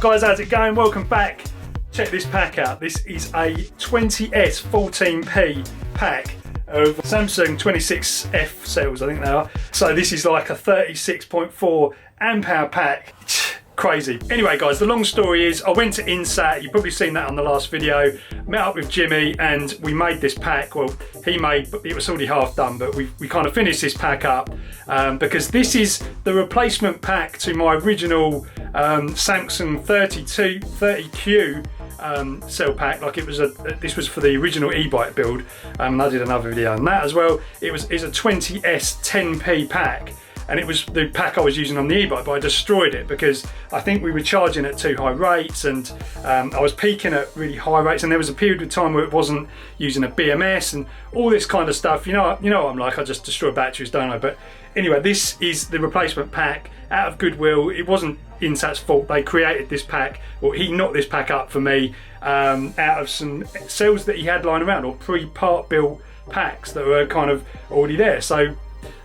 guys, how's it going? Welcome back. Check this pack out. This is a 20S 14p pack of Samsung 26F cells, I think they are. So this is like a 36.4 amp hour pack. Crazy. Anyway guys, the long story is I went to Insat, you've probably seen that on the last video, met up with Jimmy and we made this pack. Well, he made, but it was already half done, but we kind of finished this pack up because this is the replacement pack to my original Samsung 30Q cell pack. Like it was this was for the original e-bike build, and I did another video on that as well. It was a 20S 10p pack. And it was the pack I was using on the e-bike, but I destroyed it because I think we were charging at too high rates, and I was peaking at really high rates, and there was a period of time where it wasn't using a BMS and all this kind of stuff. You know what I'm like, I just destroy batteries, don't I? But anyway, this is the replacement pack out of goodwill. It wasn't Insat's fault. They created this pack, or he knocked this pack up for me out of some cells that he had lying around, or pre-part built packs that were kind of already there. So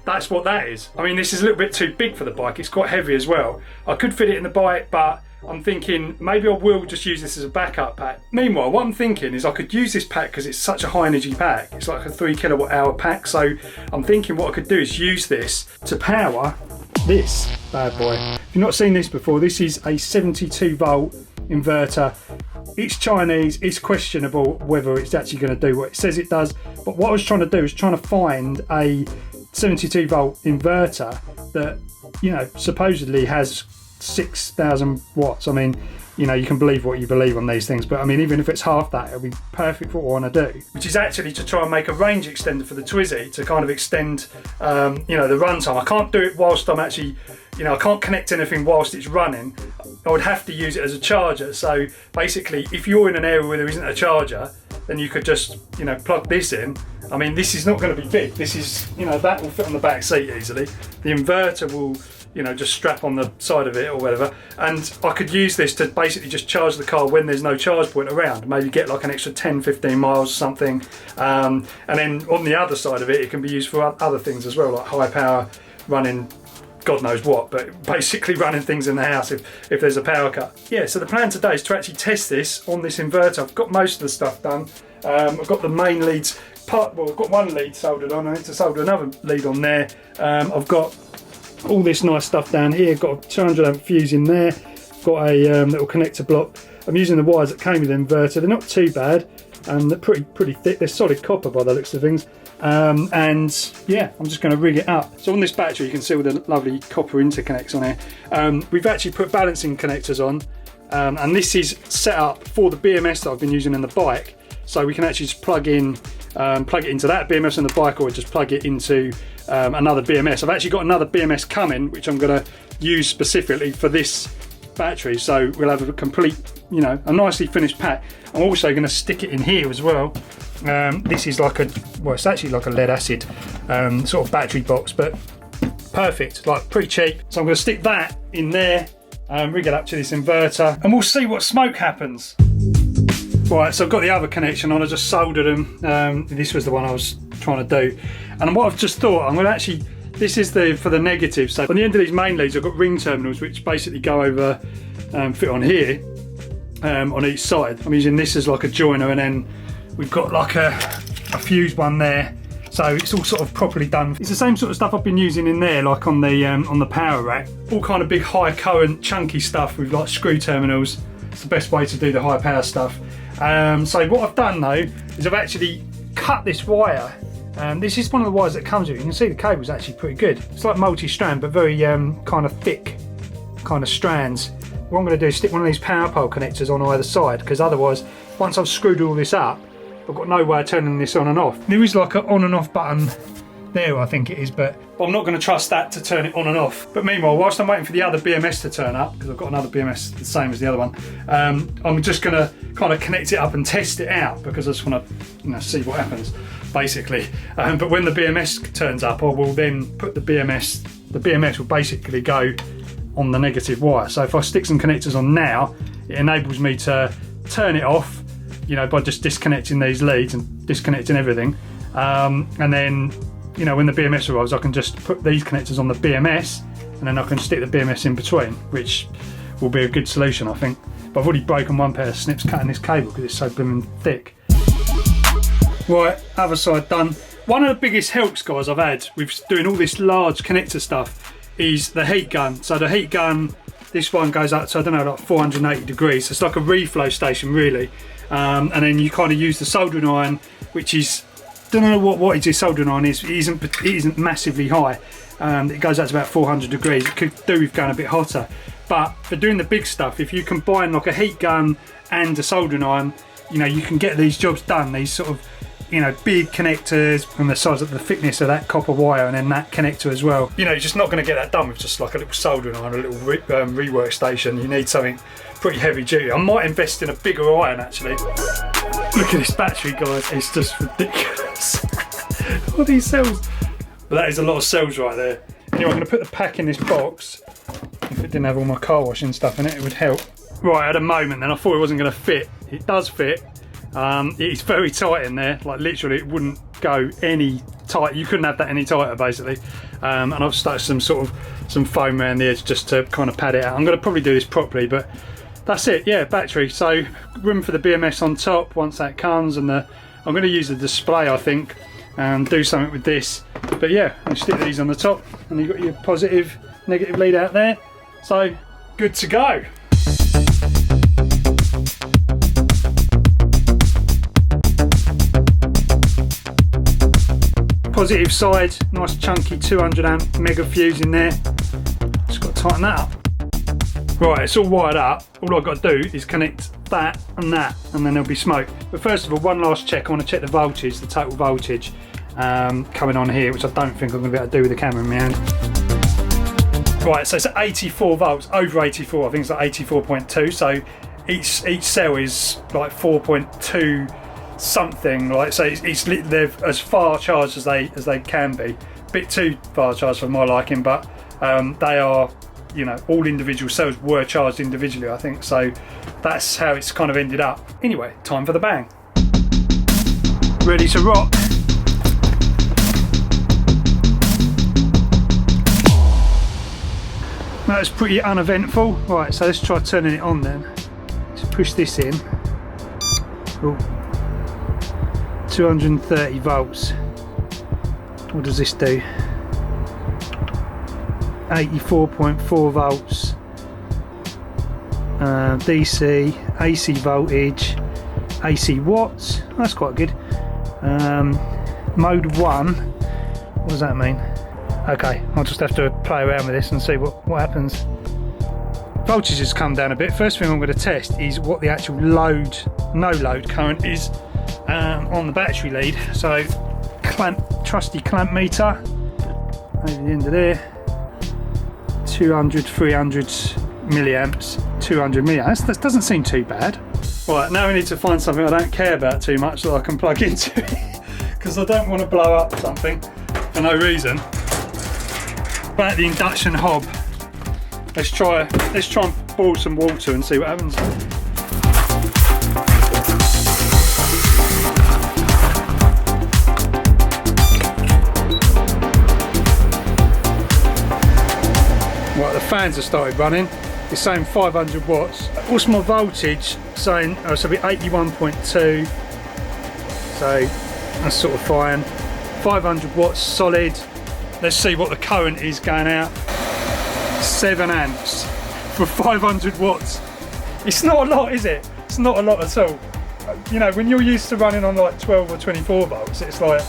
that's what that is. I mean, this is a little bit too big for the bike. It's quite heavy as well. I could fit it in the bike, but I'm thinking maybe I will just use this as a backup pack. Meanwhile, what I'm thinking is I could use this pack because it's such a high energy pack. It's like a 3 kilowatt hour pack. So I'm thinking what I could do is use this to power this bad boy. If you've not seen this before, this is a 72 volt inverter. It's Chinese, it's questionable whether it's actually going to do what it says it does. But what I was trying to do is trying to find a 72 volt inverter that, you know, supposedly has 6,000 watts. I mean, you know, you can believe what you believe on these things, but I mean, even if it's half that, it'll be perfect for what I want to do, which is actually to try and make a range extender for the Twizy to kind of extend, you know, the runtime. I can't do it whilst I'm actually, you know, I can't connect anything whilst it's running. I would have to use it as a charger. So basically, if you're in an area where there isn't a charger, then you could just, you know, plug this in. I mean, this is not going to be big. This is, you know, that will fit on the back seat easily. The inverter will, you know, just strap on the side of it or whatever. And I could use this to basically just charge the car when there's no charge point around. Maybe get like an extra 10, 15 miles or something. And then on the other side of it, it can be used for other things as well, like high power running God knows what, but basically running things in the house if there's a power cut. Yeah, so the plan today is to actually test this on this inverter. I've got most of the stuff done. I've got the main leads, well, I've got one lead soldered on. I need to solder another lead on there. I've got all this nice stuff down here. Got a 200 amp fuse in there. Got a little connector block. I'm using the wires that came with the inverter. They're not too bad, and they're pretty thick. They're solid copper by the looks of things. And yeah, I'm just going to rig it up. So on this battery, you can see all the lovely copper interconnects on here. We've actually put balancing connectors on, and this is set up for the BMS that I've been using in the bike. So we can actually just plug it into that BMS on the bike, or just plug it into another BMS. I've actually got another BMS coming, which I'm going to use specifically for this battery. So we'll have a complete, you know, a nicely finished pack. I'm also going to stick it in here as well. This is like it's actually like a lead acid sort of battery box, but perfect, like pretty cheap. So I'm going to stick that in there, rig it up to this inverter, and we'll see what smoke happens. Right, so I've got the other connection on. I just soldered them. This was the one I was trying to do, and what I've just thought, I'm going to actually, this is for the negative. So on the end of these main leads, I've got ring terminals which basically go over, fit on here, on each side. I'm using this as like a joiner, and then we've got like a fuse one there, so it's all sort of properly done. It's the same sort of stuff I've been using in there, like on the power rack. All kind of big high current chunky stuff with like screw terminals. It's the best way to do the high power stuff. So what I've done though is I've actually cut this wire. This is one of the wires that comes with it. You can see the cable's actually pretty good. It's like multi-strand, but very kind of thick kind of strands. What I'm going to do is stick one of these power pole connectors on either side, because otherwise, once I've screwed all this up, I've got no way of turning this on and off. There is like an on and off button there, I think it is, but I'm not going to trust that to turn it on and off. But meanwhile, whilst I'm waiting for the other BMS to turn up, because I've got another BMS the same as the other one, I'm just going to kind of connect it up and test it out, because I just want to, you know, see what happens, basically. But when the BMS turns up, I will then put the BMS will basically go on the negative wire. So if I stick some connectors on now, it enables me to turn it off, you know, by just disconnecting these leads and disconnecting everything. And then, you know, when the BMS arrives, I can just put these connectors on the BMS, and then I can stick the BMS in between, which will be a good solution, I think. But I've already broken one pair of snips cutting this cable because it's so blooming thick. Right, other side done. One of the biggest helps, guys, I've had with doing all this large connector stuff is the heat gun. So the heat gun, this one goes up to, I don't know, like 480 degrees. It's like a reflow station, really. And then you kind of use the soldering iron, which is, don't know what this soldering iron is. It isn't massively high. It goes up to about 400 degrees. It could do with going a bit hotter. But for doing the big stuff, if you combine like a heat gun and a soldering iron, you know, you can get these jobs done. These sort of, you know, big connectors from the size of the thickness of that copper wire, and then that connector as well. You know, you're just not going to get that done with just like a little soldering iron, a little rework station. You need something pretty heavy duty. I might invest in a bigger iron actually. Look at this battery, guys, it's just ridiculous. All these cells. But that is a lot of cells right there. Anyway, I'm going to put the pack in this box. If it didn't have all my car washing stuff in it, it would help. Right, at a moment then I thought it wasn't going to fit. It does fit. It's very tight in there, like literally it wouldn't go any tight. You couldn't have that any tighter basically. And I've stuck some foam around the edge just to kind of pad it out. I'm going to probably do this properly, but that's it. Yeah, battery. So room for the BMS on top once that comes, and I'm going to use the display, I think, and do something with this. But yeah, I'll stick these on the top, and you've got your positive, negative lead out there. So good to go. Positive side, nice chunky 200 amp mega fuse in there. Just got to tighten that up. Right, it's all wired up. All I've got to do is connect that, and then there'll be smoke. But first of all, one last check. I want to check the voltage, the total voltage coming on here, which I don't think I'm going to be able to do with the camera in my hand. Right, so it's at 84 volts, over 84. I think it's like 84.2. So each cell is like 4.2 something, like, so they're as far charged as they can be. A bit too far charged for my liking, but they are, you know, all individual cells were charged individually, I think. So that's how it's kind of ended up. Anyway, time for the bang. Ready to rock. That was pretty uneventful. Right, so let's try turning it on then. Let's push this in. Ooh. 230 volts. What does this do? 84.4 volts. DC, AC voltage, AC watts. That's quite good. Mode 1. What does that mean? Okay, I'll just have to play around with this and see what happens. Voltage has come down a bit. First thing I'm going to test is what the actual load, no load current is on the battery lead. So trusty clamp meter over the end of there. 200, 300 milliamps, 200 milliamps. That doesn't seem too bad. Right, now we need to find something I don't care about too much that I can plug into it, because I don't want to blow up something for no reason. About the induction hob. Let's try and boil some water and see what happens. Right, the fans have started running. It's saying 500 watts. What's my voltage saying? Oh, so it'll be 81.2. So that's sort of fine. 500 watts solid. Let's see what the current is going out. 7 amps for 500 watts. It's not a lot, is it? It's not a lot at all. You know, when you're used to running on like 12 or 24 volts, it's like,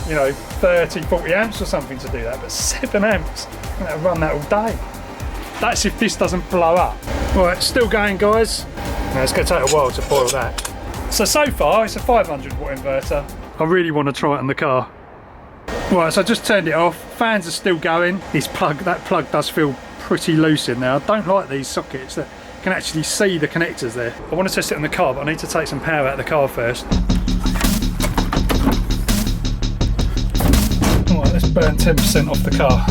you know, 30, 40 amps or something to do that. But 7 amps, I'm gonna run that all day. That's if this doesn't blow up. Right, still going, guys. Now it's going to take a while to boil that. So far, it's a 500 watt inverter. I really want to try it on the car. Right, so I just turned it off. Fans are still going. That plug does feel pretty loose in there. I don't like these sockets that can actually see the connectors there. I want to test it on the car, but I need to take some power out of the car first. Alright, let's burn 10% off the car.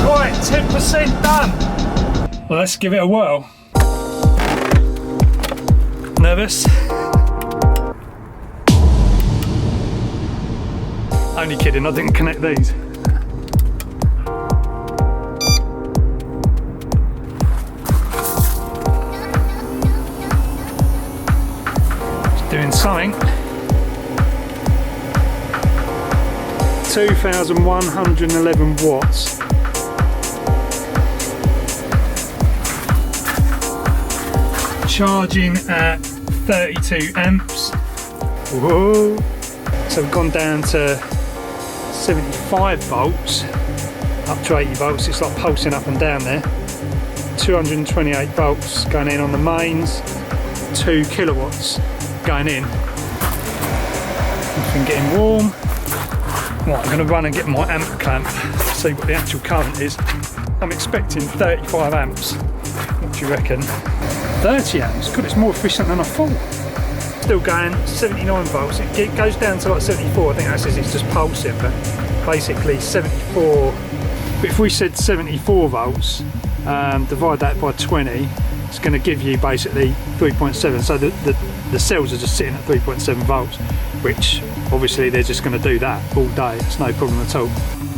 Right, 10% done. Well, let's give it a whirl. Nervous? Only kidding, I didn't connect these. doing something. 2,111 watts. Charging at 32 amps. Whoa. So we've gone down to 75 volts, up to 80 volts. It's like pulsing up and down there. 228 volts going in on the mains, 2 kilowatts going in. Everything getting warm. Right, I'm going to run and get my amp clamp, see what the actual current is. I'm expecting 35 amps. What do you reckon? 30 amps? God, it's more efficient than I thought. Still going 79 volts. It goes down to like 74. I think that says it's just pulsing, but basically 74. But if we said 74 volts, divide that by 20, it's going to give you basically 3.7. So the cells are just sitting at 3.7 volts, which obviously they're just going to do that all day. It's no problem at all.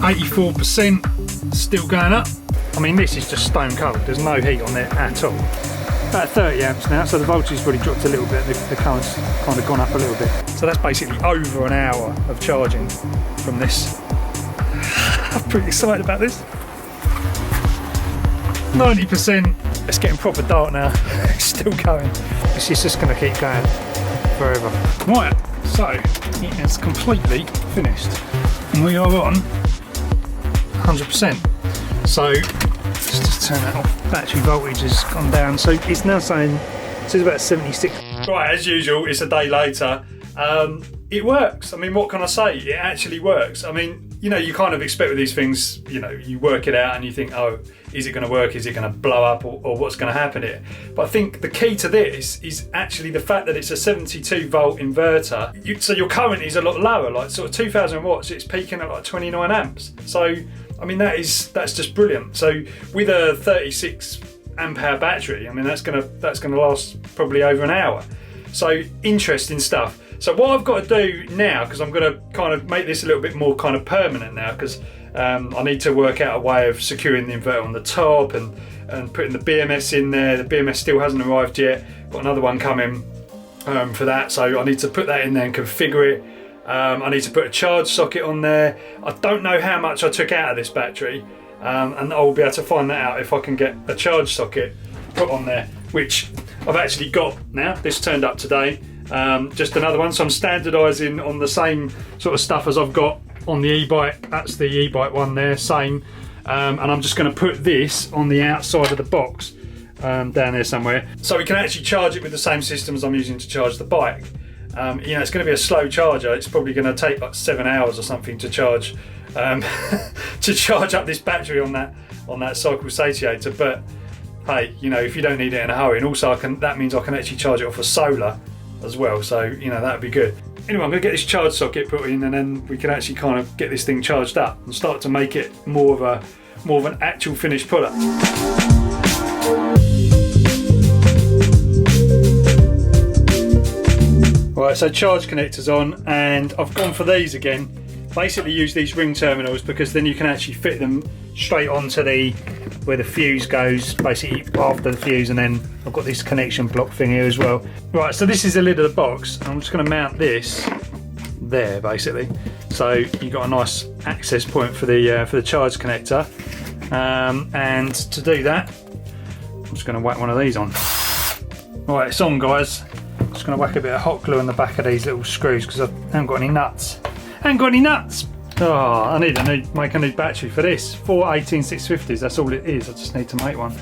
84% still going up. I mean, this is just stone cold. There's no heat on there at all. About 30 amps now, so the voltage has really dropped a little bit. The current's kind of gone up a little bit. So that's basically over an hour of charging from this. I'm pretty excited about this. 90%. It's getting proper dark now. It's still going. This is just going to keep going forever. Right, so it is completely finished. And we are on 100%. So let's just turn that off. Battery voltage has gone down. So it's now saying, it says about 76. Right, as usual, it's a day later. It works. I mean, what can I say? It actually works. I mean, you know, you kind of expect with these things, you know, you work it out and you think, oh, is it going to work? Is it going to blow up, or what's going to happen here? But I think the key to this is actually the fact that it's a 72 volt inverter. So your current is a lot lower, like sort of 2,000 watts. It's peaking at like 29 amps. So, I mean, that's just brilliant. So with a 36 amp hour battery, I mean, that's going to last probably over an hour. So interesting stuff. So what I've got to do now, because I'm going to kind of make this a little bit more kind of permanent now, because I need to work out a way of securing the inverter on the top and putting the BMS in there. The BMS still hasn't arrived yet. Got another one coming for that, so I need to put that in there and configure it. I need to put a charge socket on there. I don't know how much I took out of this battery, and I'll be able to find that out if I can get a charge socket put on there, which I've actually got now. This turned up today. Just another one, so I'm standardising on the same sort of stuff as I've got on the e-bike. That's the e-bike one there, same. And I'm just going to put this on the outside of the box down there somewhere, so we can actually charge it with the same system as I'm using to charge the bike. You know, it's going to be a slow charger. It's probably going to take like 7 hours or something to charge to charge up this battery on that cycle satiator. But hey, you know, if you don't need it in a hurry, and also that means I can actually charge it off of solar as well, so you know, that'd be good. Anyway, I'm going to get this charge socket put in, and then we can actually kind of get this thing charged up and start to make it more of an actual finished product. Right, so charge connectors on, and I've gone for these again. Basically use these ring terminals, because then you can actually fit them straight onto where the fuse goes, basically after the fuse, and then I've got this connection block thing here as well. Right, so this is the lid of the box. I'm just going to mount this there, basically. So you've got a nice access point for the charge connector, and to do that, I'm just going to whack one of these on. Right, it's on, guys. I'm just going to whack a bit of hot glue on the back of these little screws, because I haven't got any nuts. Oh, I need to make a new battery for this. 4 18650s, that's all it is. I just need to make one.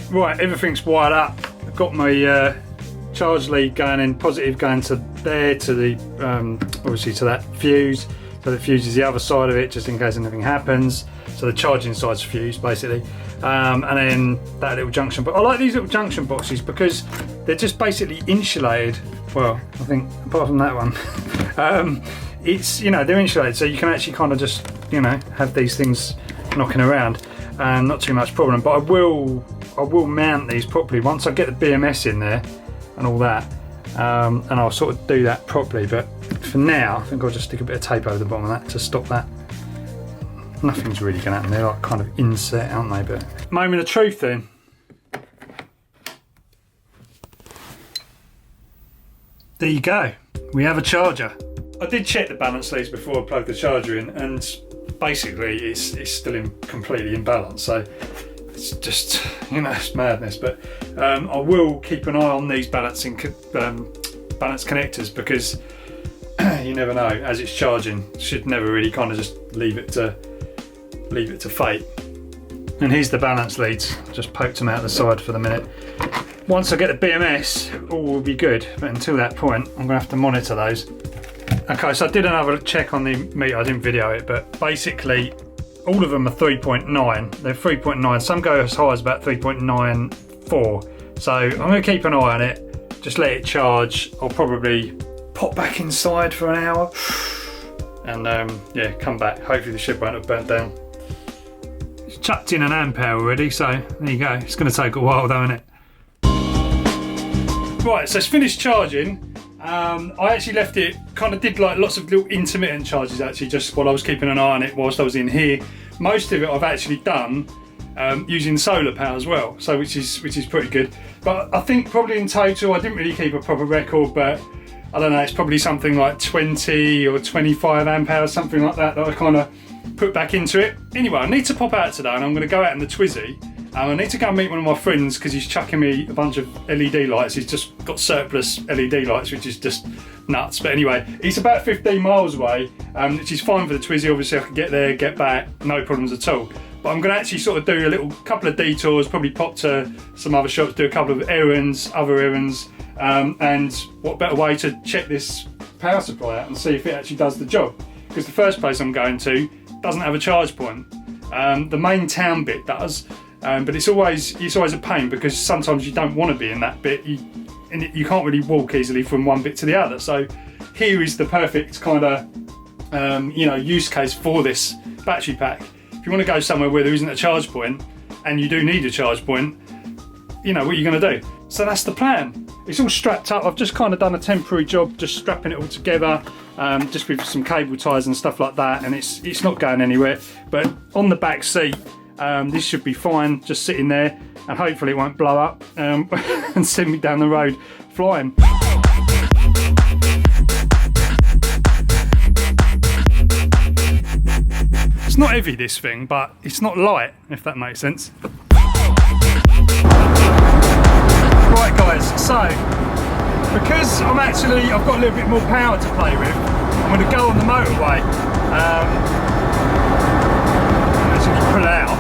Right, everything's wired up. I've got my charge lead going in, positive going to there, to the obviously to that fuse. So the fuse is the other side of it, just in case anything happens. So the charging side's fused, basically. And then that little junction box. I like these little junction boxes because they're just basically insulated. Well, I think apart from that one. It's, you know, they're insulated, so you can actually kind of just, you know, have these things knocking around, and not too much problem. But I will mount these properly once I get the BMS in there and all that, and I'll sort of do that properly. But for now, I think I'll just stick a bit of tape over the bottom of that to stop that. Nothing's really going to happen. They're like kind of inset, aren't they? But moment of truth then. There you go. we have a charger. I did check the balance leads before I plugged the charger in, and basically it's still completely in balance. So it's just, you know, it's madness. But I will keep an eye on these balance connectors, because you never know, as it's charging. Should never really kind of just leave it to fate. And here's the balance leads. Just poked them out the side for the minute. Once I get the BMS, all will be good. But until that point, I'm gonna have to monitor those. Okay, so I did another check on the meter. I didn't video it, but basically all of them are 3.9. They're 3.9. Some go as high as about 3.94. So I'm gonna keep an eye on it. Just let it charge. I'll probably pop back inside for an hour and yeah, come back. Hopefully the ship won't have burnt down. It's chucked in an amp hour already, so there you go. It's going to take a while though, isn't it? Right, so it's finished charging. I actually left it, kind of did like lots of little intermittent charges actually, just while I was keeping an eye on it whilst I was in here. Most of it I've actually done using solar power as well, so which is pretty good. But I think probably in total, I didn't really keep a proper record, but I don't know, it's probably something like 20 or 25 amp hours, something like that I kind of put back into it. Anyway, I need to pop out today, and I'm going to go out in the Twizy. I need to go and meet one of my friends, because he's chucking me a bunch of LED lights. He's just got surplus LED lights, which is just nuts. But anyway, it's about 15 miles away, which is fine for the Twizy. Obviously I can get there, get back, no problems at all. But I'm going to actually sort of do a couple of detours, probably pop to some other shops, do a couple of errands, other errands, and what better way to check this power supply out and see if it actually does the job. Because the first place I'm going to doesn't have a charge point. The main town bit does, but it's always a pain, because sometimes you don't want to be in that bit. You can't really walk easily from one bit to the other. So here is the perfect kind of you know, use case for this battery pack. If you want to go somewhere where there isn't a charge point, and you do need a charge point, you know what you're going to do. So that's the plan. It's all strapped up. I've just kind of done a temporary job, just strapping it all together, just with some cable ties and stuff like that, and it's not going anywhere. But on the back seat, this should be fine, just sitting there, and hopefully it won't blow up and send me down the road flying. It's not heavy, this thing, but it's not light, if that makes sense. Right guys, so because I've got a little bit more power to play with, I'm going to go on the motorway. Actually pull out.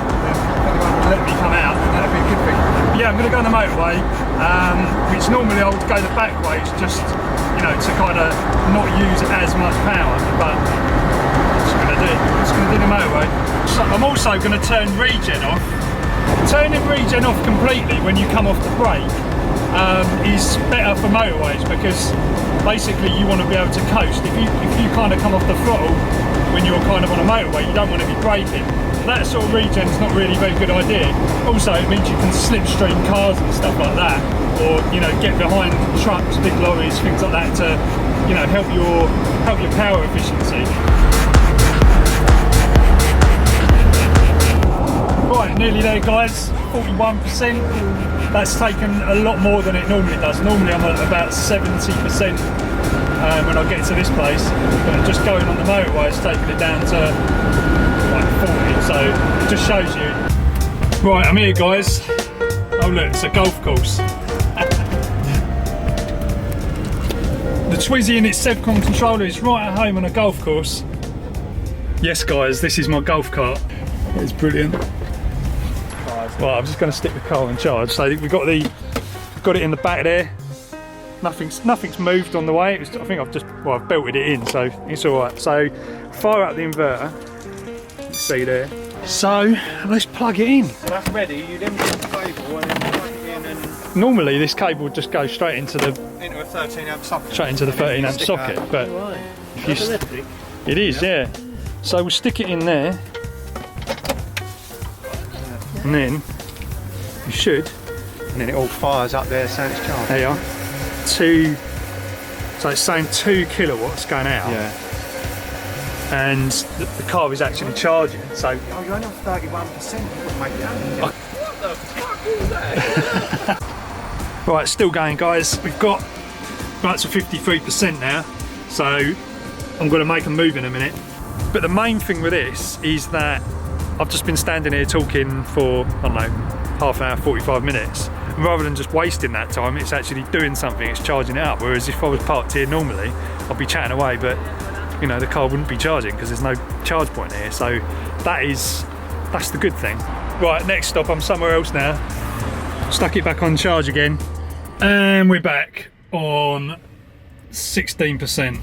Let me come out, that'd be a good thing. But yeah, I'm going to go on the motorway, which normally I would go the back ways, just, you know, to kind of not use as much power, but I'm just going to do it. I'm just going to do the motorway. So I'm also going to turn regen off. Turning regen off completely when you come off the brake is better for motorways, because basically you want to be able to coast. If you kind of come off the throttle when you're kind of on a motorway, you don't want to be braking. That sort of regen is not really a very good idea. Also, it means you can slipstream cars and stuff like that, or, you know, get behind trucks, big lorries, things like that, to, you know, help your power efficiency. Right, nearly there guys, 41%. That's taken a lot more than it normally does. Normally I'm at about 70% when I get to this place, but just going on the motorway is taking it down to like 40, so it just shows you. Right, I'm here guys. Oh look, it's a golf course. The Twizy and its Sevcon controller is right at home on a golf course. Yes guys, this is my golf cart. It's brilliant. Well, I'm just going to stick the car on charge. So we've got it in the back there. Nothing's moved on the way. I think I've belted it in, so it's all right. So fire up the inverter. You see there. So let's plug it in. So that's ready. You then put the cable and then plug it in. And normally this cable would just go straight into a 13 amp socket. Straight into the 13 amp socket, but electric. It is, yeah. So we'll stick it in there. And then you should, and then it all fires up there, so it's charged. There you are. So it's saying 2 kilowatts going out. Yeah. And the car is actually charging. So oh, you're only on 31%. You wouldn't make it happen. What the fuck is that? Right, still going, guys. We've got right to 53% now. So I'm going to make a move in a minute. But the main thing with this is that I've just been standing here talking for, I don't know, half an hour, 45 minutes. And rather than just wasting that time, it's actually doing something, it's charging it up. Whereas if I was parked here normally, I'd be chatting away, but you know, the car wouldn't be charging because there's no charge point here. So that's the good thing. Right, next stop, I'm somewhere else now. Stuck it back on charge again. And we're back on 16%.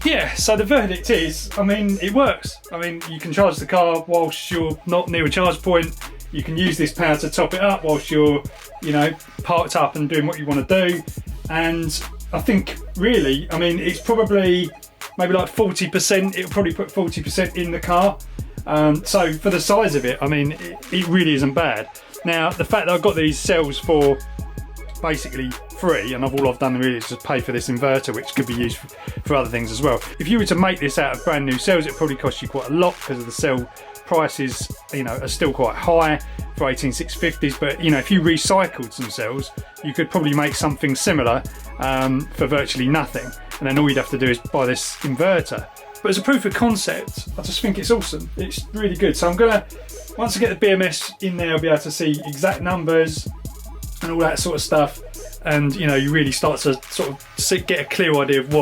Yeah, so the verdict is, I mean, it works. I mean, you can charge the car whilst you're not near a charge point. You can use this power to top it up whilst you're, you know, parked up and doing what you want to do. And I think really, I mean, it's probably maybe like 40%. It'll probably put 40% in the car. So for the size of it, I mean, it really isn't bad. Now, the fact that I've got these cells for basically free, and all I've done really is just pay for this inverter, which could be used for other things as well. If you were to make this out of brand new cells, it probably cost you quite a lot because of the cell prices, you know, are still quite high for 18650s. But you know, if you recycled some cells, you could probably make something similar for virtually nothing, and then all you'd have to do is buy this inverter. But as a proof of concept, I just think it's awesome. It's really good. So I'm gonna, once I get the BMS in there, I'll be able to see exact numbers and all that sort of stuff. And you know, you really start to sort of get a clear idea of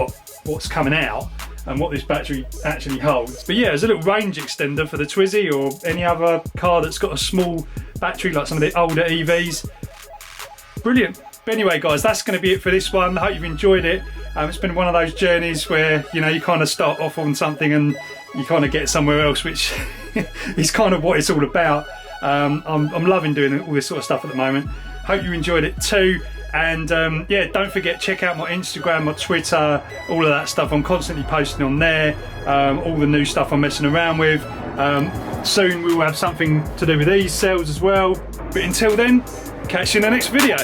what's coming out and what this battery actually holds. But yeah, as a little range extender for the Twizy or any other car that's got a small battery like some of the older EVs, brilliant. But anyway guys, that's going to be it for this one. I hope you've enjoyed it. It's been one of those journeys where, you know, you kind of start off on something and you kind of get somewhere else, which is kind of what it's all about. I'm loving doing all this sort of stuff at the moment. Hope you enjoyed it too. And yeah, don't forget, check out my Instagram, my Twitter, all of that stuff. I'm constantly posting on there, all the new stuff I'm messing around with. Soon we will have something to do with these cells as well. But until then, catch you in the next video.